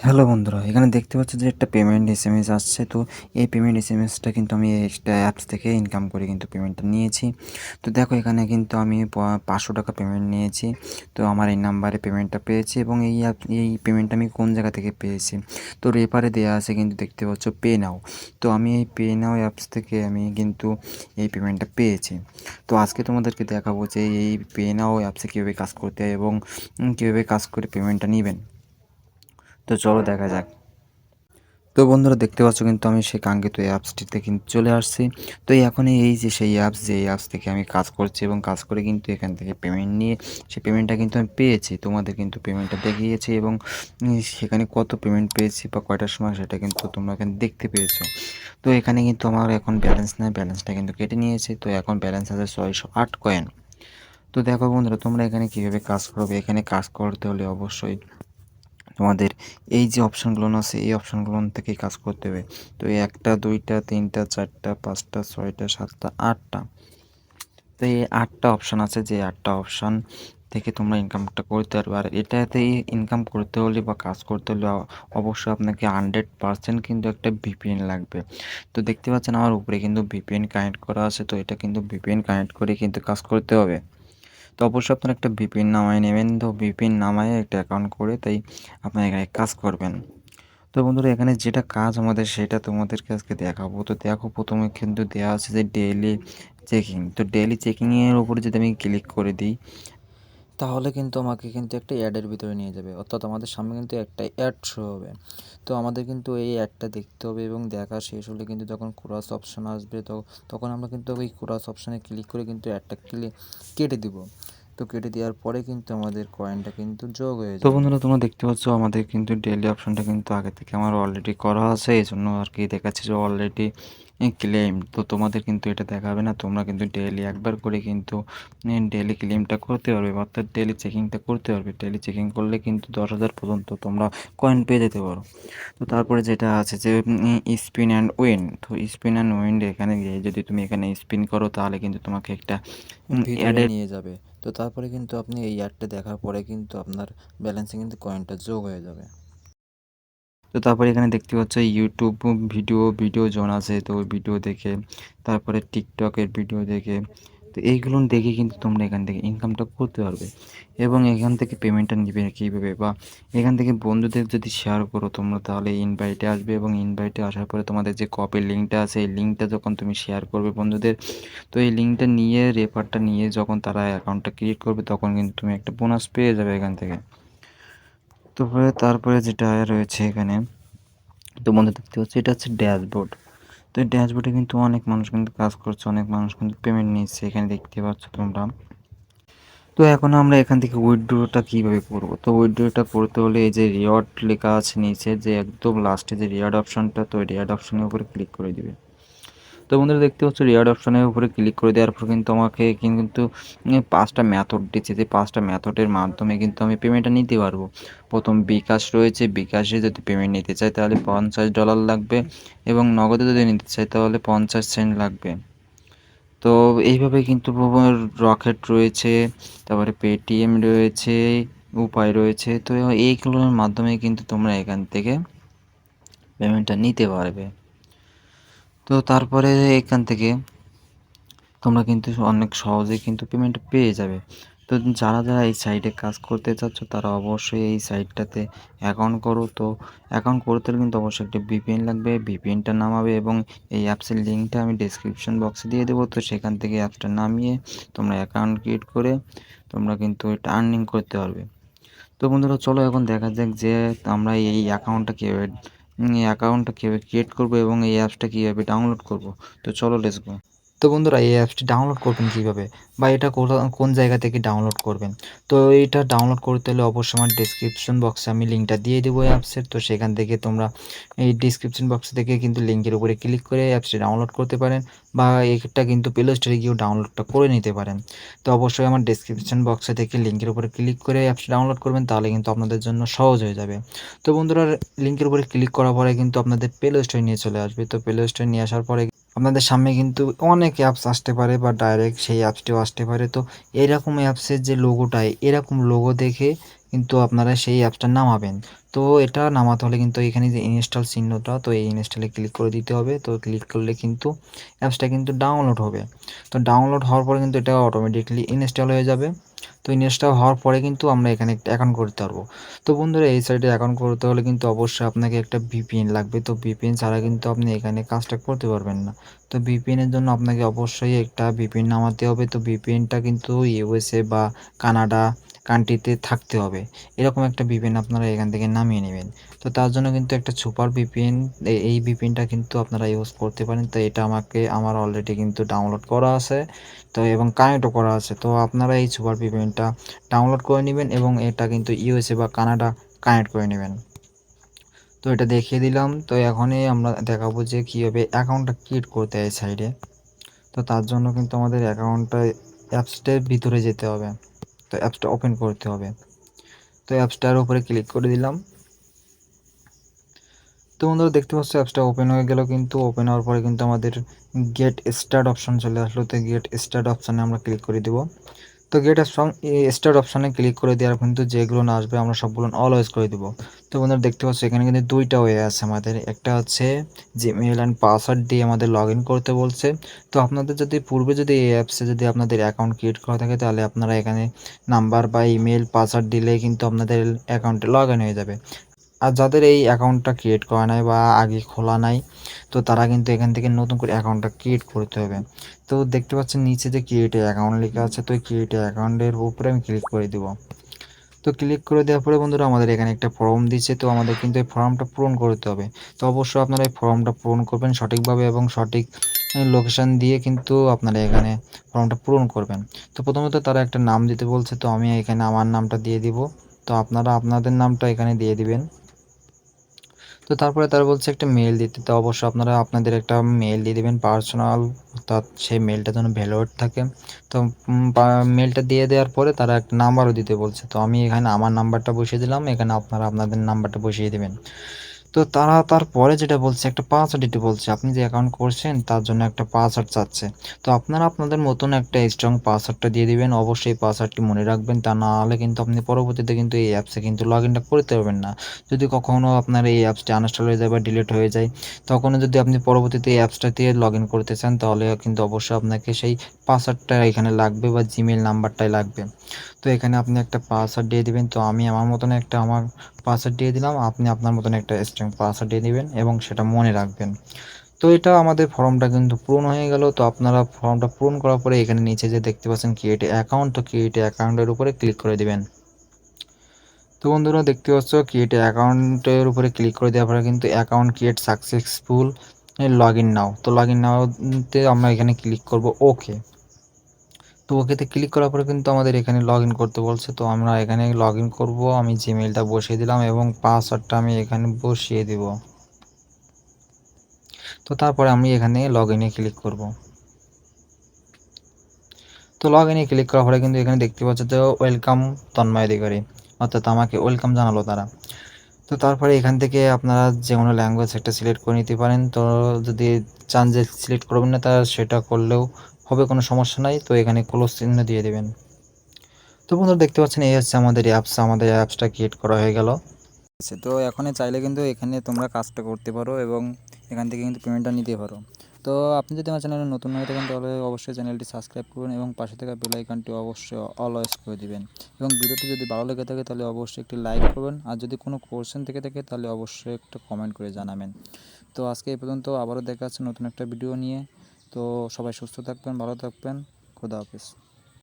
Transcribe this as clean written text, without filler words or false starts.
Hello বন্ধুরা, এখানে দেখতে পাচ্ছ যে একটা পেমেন্ট এসএমএস আসছে। তো এই পেমেন্ট এসএমএসটা কিন্তু আমি একটা অ্যাপস থেকে ইনকাম করে কিন্তু পেমেন্টটা নিয়েছি। তো দেখো এখানে কিন্তু আমি ৫০০ টাকা পেমেন্ট নিয়েছি। তো আমার এই নাম্বারে পেমেন্টটা পেয়েছি এবং এই পেমেন্টটা আমি কোন জায়গা থেকে পেয়েছি, তো রেফারে দেওয়া আছে কিন্তু দেখতে পাচ্ছ পে নাও। তো আমি এই পে নাও অ্যাপস থেকে আমি কিন্তু এই পেমেন্টটা পেয়েছি। তো আজকে তোমাদেরকে দেখাবো যে এই পে নাও অ্যাপসে কীভাবে কাজ করতে হয় এবং কীভাবে কাজ করে পেমেন্টটা নেবেন। তো চলো দেখা যাক। তো বন্ধুরা দেখতে পাচ্ছ কিন্তু আমি সেই কাঙ্ক্ষিত অ্যাপসটিতে কিন্তু চলে আসছি। তো এখন এই যে সেই অ্যাপস, যে অ্যাপস থেকে আমি কাজ করছি এবং কাজ করে কিন্তু এখান থেকে পেমেন্ট নিয়ে সেই পেমেন্টটা কিন্তু আমি পেয়েছি। তোমাদের কিন্তু পেমেন্টটা দেখিয়েছি এবং সেখানে কত পেমেন্ট পেয়েছি বা কয়টার সময় সেটা কিন্তু তোমরা এখানে দেখতে পেয়েছো। তো এখানে কিন্তু আমার এখন ব্যালেন্স নাই, ব্যালেন্সটা কিন্তু কেটে নিয়েছে। তো এখন ব্যালেন্স আছে ৬০৮ কয়েন। তো দেখো বন্ধুরা, তোমরা এখানে কীভাবে কাজ করবে। এখানে কাজ করতে হলে অবশ্যই তোমাদের এই যে অপশানগুলো আছে, এই অপশানগুলো থেকেই কাজ করতে হবে। তো এই ১টা ২টা ৩টা ৪টা ৫টা ৬টা ৭টা ৮টা, তো এই ৮টা অপশান আছে, যে ৮টা অপশান থেকে তোমরা ইনকামটা করতে পারবে। আর এটাতে ইনকাম করতে হলে বা কাজ করতে হলে অবশ্যই আপনাকে 100% কিন্তু একটা ভিপিএন লাগবে। তো দেখতে পাচ্ছেন আমার উপরে কিন্তু ভিপিএন কানেক্ট করা আছে। তো এটা কিন্তু ভিপিএন কানেক্ট করে কিন্তু কাজ করতে হবে। তো অবশ্যই আপনারা একটা ভিপিএন নামায় নেবেন। তো ভিপিএন নামায়ে একটা অ্যাকাউন্ট করে তাই আপনারা এখানে কাজ করবেন। তো বন্ধুরা, এখানে যেটা কাজ আমাদের সেটা তোমাদেরকে আজকে দেখাবো। তো দেখো, প্রথমে কিন্তু দেওয়া আছে যে ডেইলি চেকিং। তো ডেইলি চেকিংয়ের উপরে যদি আমি ক্লিক করে দিই, তাহলে কিন্তু আমাকে কিন্তু একটা অ্যাডের ভিতরে নিয়ে যাবে, অর্থাৎ আমাদের সামনে কিন্তু একটা অ্যাড শো হবে। তো আমাদের কিন্তু এই অ্যাডটা দেখতে হবে এবং দেখা শেষ হলে কিন্তু যখন ক্রস অপশান আসবে, তো তখন আমরা কিন্তু ওই ক্রস অপশানে ক্লিক করে কিন্তু অ্যাডটা কেটে দিব। তো কেটে দেওয়ার পরে কিন্তু আমাদের কয়েনটা কিন্তু যোগ হয়ে যাবে। তো বন্ধুরা, তোমরা দেখতে পাচ্ছ আমাদের কিন্তু ডেইলি অপশনটা কিন্তু আগে থেকে আমার অলরেডি করা আছে, এই জন্য আর কি দেখাচ্ছে যে অলরেডি ক্লেম। তো তোমাদের কিন্তু এটা দেখাবে না, তোমরা কিন্তু ডেইলি একবার করে কিন্তু ডেইলি ক্লেমটা করতে পারবে, অর্থাৎ ডেইলি চেকিংটা করতে পারবে। ডেইলি চেকিং করলে কিন্তু ১০,০০০ পর্যন্ত তোমরা কয়েন পেয়ে যেতে পারো। তো তারপরে যেটা আছে যে স্পিন অ্যান্ড উইন। তো স্পিন অ্যান্ড উইন এখানে গিয়ে যদি তুমি এখানে স্পিন করো, তাহলে কিন্তু তোমাকে একটা ভিতরে নিয়ে যাবে। তো তারপরে কিন্তু আপনি এই অ্যাডটা দেখার পরে কিন্তু আপনার ব্যালেন্সে কিন্তু কয়েনটা যোগ হয়ে যাবে। তো তারপরে এখানে দেখতে পাচ্ছ ইউটিউব ভিডিও জোন আছে। তো ওই ভিডিও দেখে, তারপরে টিকটকের ভিডিও দেখে, তো এইগুলো দেখে কিন্তু তোমরা এখান থেকে ইনকামটা করতে পারবে এবং এখান থেকে পেমেন্টটা নিবে কীভাবে, বা এখান থেকে বন্ধুদের যদি শেয়ার করো তোমরা, তাহলে ইনভাইটে আসবে এবং ইনভাইটে আসার পরে তোমাদের যে কপি লিঙ্কটা আছে, এই লিঙ্কটা যখন তুমি শেয়ার করবে বন্ধুদের, তো এই লিঙ্কটা নিয়ে রেফারটা নিয়ে যখন তারা অ্যাকাউন্টটা ক্রিয়েট করবে, তখন কিন্তু তুমি একটা বোনাস পেয়ে যাবে এখান থেকে। তারপরে যেটা রয়েছে এখানে, তো বন্ধু দেখতে পাচ্ছি এটা হচ্ছে ড্যাশবোর্ড। তো এই ড্যাশবোর্ডে কিন্তু অনেক মানুষ কিন্তু কাজ করছে, অনেক মানুষ কিন্তু পেমেন্ট নিচ্ছে, এখানে দেখতে পাচ্ছ তোমরা। তো এখন আমরা এখান থেকে উইথড্রটা কীভাবে করব। তো উইথড্রটা করতে হলে এই যে রিওয়ার্ড লেখা আছে নিচে, যে একদম লাস্টে যে রিওয়ার্ড অপশনটা, তো রিওয়ার্ড অপশনের উপরে ক্লিক করে দিবে। তো বন্ধুরা দেখতে পাচ্ছ রিওয়ার্ড অপশনের উপরে ক্লিক করে দেওয়ার পর কিন্তু আমাকে কিন্তু 5টা মেথড দিচ্ছে, যে 5টা মেথডের মাধ্যমে কিন্তু আমি পেমেন্টটা নিতে পারবো। প্রথম বিকাশ রয়েছে, বিকাশে যদি পেমেন্ট নিতে চাই তাহলে $50 লাগবে এবং নগদে যদি নিতে চাই তাহলে 50 সেন্ট লাগবে। তো এইভাবে কিন্তু রকেট রয়েছে, তারপরে পেটিএম রয়েছে, উপায় রয়েছে। তো এইগুলোর মাধ্যমে কিন্তু তোমরা এখান থেকে পেমেন্টটা নিতে পারবে। তো তারপরে এখান থেকে তোমরা কিন্তু অনেক সহজেই কিন্তু পেমেন্ট পেয়ে যাবে। তো যারা এই সাইটে কাজ করতে চাচ্ছ, তারা অবশ্যই এই সাইটটাতে অ্যাকাউন্ট করো। তো অ্যাকাউন্ট করতে হলে কিন্তু অবশ্যই একটা ভিপিএন লাগবে, ভিপিএনটা নামাবে এবং এই অ্যাপসের লিঙ্কটা আমি ডেসক্রিপশন বক্সে দিয়ে দেবো। তো সেখান থেকে অ্যাপসটা নামিয়ে তোমরা অ্যাকাউন্ট ক্রিয়েট করে তোমরা কিন্তু এটা আর্নিং করতে পারবে। তো বন্ধুরা, চলো এখন দেখা যাক যে আমরা এই অ্যাকাউন্টটা কীভাবে ক্রিয়েট করবো এবং এই অ্যাপসটা কীভাবে ডাউনলোড করব। তো চলো লেটস গো। তো বন্ধুরা, এই অ্যাপসটি ডাউনলোড করবেন কীভাবে, বা এটা কোন জায়গা থেকে ডাউনলোড করবেন। তো এইটা ডাউনলোড করতে হলে অবশ্যই আমার ডেসক্রিপশন বক্সে আমি লিঙ্কটা দিয়ে দেবো অ্যাপসের। তো সেখান থেকে তোমরা এই ডেসক্রিপশন বক্স থেকে কিন্তু লিঙ্কের উপরে ক্লিক করে অ্যাপসটি ডাউনলোড করতে পারেন, বা এটা কিন্তু প্লে স্টোরে গিয়েও ডাউনলোডটা করে নিতে পারেন। তো অবশ্যই আমার ডেসক্রিপশন বক্সে থেকে লিঙ্কের উপরে ক্লিক করে অ্যাপসটি ডাউনলোড করবেন, তাহলে কিন্তু আপনাদের জন্য সহজ হয়ে যাবে। তো বন্ধুরা, লিঙ্কের উপরে ক্লিক করার পরে কিন্তু আপনাদের প্লে স্টোরে নিয়ে চলে আসবে। তো প্লে স্টোরে নিয়ে আসার পরে আপনাদের সামনে কিন্তু অনেক অ্যাপস আসতে পারে, বা ডাইরেক্ট সেই অ্যাপসটিও আসতে পারে। তো এরকম অ্যাপসের যে লোগোটায় এরকম লোগো দেখে কিন্তু আপনারা সেই অ্যাপসটা নামাবেন। তো এটা নামাতে হলে কিন্তু এখানে যে ইনস্টল চিহ্নটা, তো এই ইনস্টলে ক্লিক করে দিতে হবে। তো ক্লিক করলে কিন্তু অ্যাপসটা কিন্তু ডাউনলোড হবে। তো ডাউনলোড হওয়ার পরে কিন্তু এটা অটোমেটিকলি ইনস্টল হয়ে যাবে। তো ইনস্টল হওয়ার পরে কিন্তু আমরা এখানে একটা অ্যাকাউন্ট করতে পারবো। তো বন্ধুরা, এই সাইটে অ্যাকাউন্ট করতে হলে কিন্তু অবশ্যই আপনাকে একটা ভিপিএন লাগবে। তো ভিপিএন ছাড়া কিন্তু আপনি এখানে কাজটা করতে পারবেন না। তো ভিপিএনের জন্য আপনাকে অবশ্যই একটা ভিপিএন নামাতে হবে। তো ভিপিএনটা কিন্তু ইউএসএ বা কানাডা কান্ট্রিতে থাকতে হবে। এরকম একটা ভিপিএন আপনারা এখান থেকে নামিয়ে নেবেন। তো তার জন্য কিন্তু একটা সুপার ভিপিএন, এই ভিপিএনটা কিন্তু আপনারা ইউজ করতে পারেন। তো এটা আমার অলরেডি কিন্তু ডাউনলোড করা আছে, তো এবং কানেক্টও করা আছে। তো আপনারা এই সুপার ভিপিএনটা ডাউনলোড করে নেবেন এবং এটা কিন্তু ইউএসএ বা কানাডা কানেক্ট করে নেবেন। তো এটা দেখিয়ে দিলাম। তো এখনই আমরা দেখাবো যে কীভাবে অ্যাকাউন্টটা ক্রিয়েট করতে হয় সাইডে। তো তার জন্য কিন্তু আমাদের অ্যাকাউন্টটা অ্যাপসটার ভিতরে যেতে হবে। তো অ্যাপসটা ওপেন করতে হবে। তো অ্যাপসটার উপরে ক্লিক করে দিলাম। তো বন্ধুরা, দেখতে পাচ্ছ অ্যাপসটা ওপেন হয়ে গেল। কিন্তু ওপেন হওয়ার পরে কিন্তু আমাদের গেট স্টার্ট অপশন চলে আসলো। তো গেট স্টার্ট অপশানে আমরা ক্লিক করে দেবো। তো স্টার্ট অপশানে ক্লিক করে দেওয়ার কিন্তু যেগুলো না আসবে আমরা সবগুলো অলওয়েজ করে দেবো। তো বন্ধুরা, দেখতে পাচ্ছ এখানে কিন্তু দুইটা ওয়ে আছে আমাদের। একটা হচ্ছে জিমেইল অ্যান্ড পাসওয়ার্ড দিয়ে আমাদের লগ ইন করতে বলছে। তো আপনাদের যদি পূর্বে যদি এই অ্যাপসে যদি আপনাদের অ্যাকাউন্ট ক্রিয়েট করা থাকে, তাহলে আপনারা এখানে নাম্বার বা ইমেল পাসওয়ার্ড দিলে কিন্তু আপনাদের অ্যাকাউন্টে লগ ইন হয়ে যাবে। আর যাদের এই অ্যাকাউন্টটা ক্রিয়েট করা নাই বা আগে খোলা নাই, তো তারা কিন্তু এখান থেকে নতুন করে অ্যাকাউন্টটা ক্রিয়েট করতে হবে। তো দেখতে পাচ্ছেন নিচে যে ক্রিয়েট অ্যাকাউন্ট লেখা আছে, তো ক্রিয়েট অ্যাকাউন্টের উপরে আমি ক্লিক করে দেবো। তো ক্লিক করে দেওয়ার পরে বন্ধুরা, আমাদের এখানে একটা ফর্ম দিচ্ছে। তো আমাদের কিন্তু এই ফর্মটা পূরণ করতে হবে। তো অবশ্যই আপনারা এই ফর্মটা পূরণ করবেন সঠিকভাবে এবং সঠিক লোকেশান দিয়ে কিন্তু আপনারা এখানে ফর্মটা পূরণ করবেন। তো প্রথমত তারা একটা নাম দিতে বলছে, তো আমি এখানে আমার নামটা দিয়ে দিব। তো আপনারা আপনাদের নামটা এখানে দিয়ে দিবেন। তো তারপরে তারা বলছে একটা মেল দিতে। তো অবশ্যই আপনারা আপনাদের একটা মেল দিয়ে দেবেন পার্সোনাল, অর্থাৎ সেই মেলটা যেন ভ্যালিড থাকে। তো মেলটা দিয়ে দেওয়ার পরে তারা একটা নাম্বারও দিতে বলছে। তো আমি এখানে আমার নাম্বারটা বসিয়ে দিলাম, এখানে আপনারা আপনাদের নাম্বারটা বসিয়ে দেবেন। তো তারা তারপরে যেটা বলছে, একটা পাসওয়ার্ড দিতে বলছে। আপনি যে অ্যাকাউন্ট করছেন তার জন্য একটা পাসওয়ার্ড চাচ্ছে। তো আপনারা আপনাদের মতন একটা স্ট্রং পাসওয়ার্ডটা দিয়ে দিবেন। অবশ্যই পাসওয়ার্ডটি মনে রাখবেন, তা না হলে কিন্তু আপনি পরবর্তীতে কিন্তু এই অ্যাপসে কিন্তু লগ ইনটা করতে পারবেন না। যদি কখনও আপনার এই অ্যাপসটি আনইনস্টল হয়ে যায় বা ডিলিট হয়ে যায়, তখনও যদি আপনি পরবর্তীতে এই অ্যাপসটা দিয়ে লগ ইন করতে চান, তাহলে কিন্তু অবশ্যই আপনাকে সেই পাসওয়ার্ডটা এখানে লাগবে বা জিমেল নাম্বারটাই লাগবে। তো এখানে আপনি একটা পাসওয়ার্ড দিয়ে দিবেন। তো আমি আমার মতন একটা আমার পাসওয়ার্ড দিয়ে দিলাম, আপনি আপনার মতন একটা স্ট্রং পাসওয়ার্ড দিয়ে দিবেন এবং সেটা মনে রাখবেন। তো এটা আমাদের ফর্মটা কিন্তু পূরণ হয়ে গেল। তো আপনারা ফর্মটা পূরণ করার পরে এখানে নিচে যে দেখতে পাচ্ছেন ক্রিয়েট অ্যাকাউন্ট, তো ক্রিয়েট অ্যাকাউন্টের উপরে ক্লিক করে দিবেন। তো বন্ধুরা, দেখতে পাচ্ছ ক্রিয়েট অ্যাকাউন্টের উপরে ক্লিক করে দেওয়ার পরে কিন্তু account create successful, log in now. তো লগ ইন নাওতে আমরা এখানে ক্লিক করব ওকে। তো ওকেতে ক্লিক করার পরে কিন্তু আমাদের এখানে লগ ইন করতে বলছে। তো আমরা এখানে লগ ইন করবো। আমি জিমেইলটা বসিয়ে দিলাম এবং পাসওয়ার্ডটা আমি এখানে বসিয়ে দিব। তো তারপরে আমি এখানে লগ ইনে ক্লিক করব। তো লগ ইনে ক্লিক করার পরে কিন্তু এখানে দেখতে পাচ্ছ যে ওয়েলকাম তন্ময় অধিকারী, অর্থাৎ আমাকে ওয়েলকাম জানালো তারা। তো তারপরে এখান থেকে আপনারা যে কোনো ল্যাঙ্গুয়েজ একটা সিলেক্ট করে নিতে পারেন। তো যদি চান যে সিলেক্ট করবেন না, তা সেটা করলেও হবে, কোনো সমস্যা নাই। তো এখানে ক্লোজ চিহ্ন দিয়ে দেবেন। তো বন্ধুরা, দেখতে পাচ্ছেন এই হচ্ছে আমাদের অ্যাপসটা ক্রিয়েট করা হয়ে গেল। তো এখনই চাইলে কিন্তু এখানে তোমরা কাজটা করতে পারো এবং এখান থেকে কিন্তু পেমেন্টটা নিতে পারো। তো আপনি যদি আমার চ্যানেলে নতুন হয়ে থাকেন, তাহলে অবশ্যই চ্যানেলটি সাবস্ক্রাইব করুন এবং পাশে থাকা বেল আইকনটি অবশ্যই অলওয়েজ করে দিবেন। এবং ভিডিওটি যদি ভালো লেগে থাকে তাহলে অবশ্যই একটি লাইক করবেন, আর যদি কোনো কোয়েশ্চেন থেকে থাকে তাহলে অবশ্যই একটা কমেন্ট করে জানাবেন। তো আজকে এই পর্যন্ত, আবারও দেখা যাচ্ছে নতুন একটা ভিডিও নিয়ে। তো সবাই সুস্থ থাকবেন, ভালো থাকবেন, খোদা হাফেজ।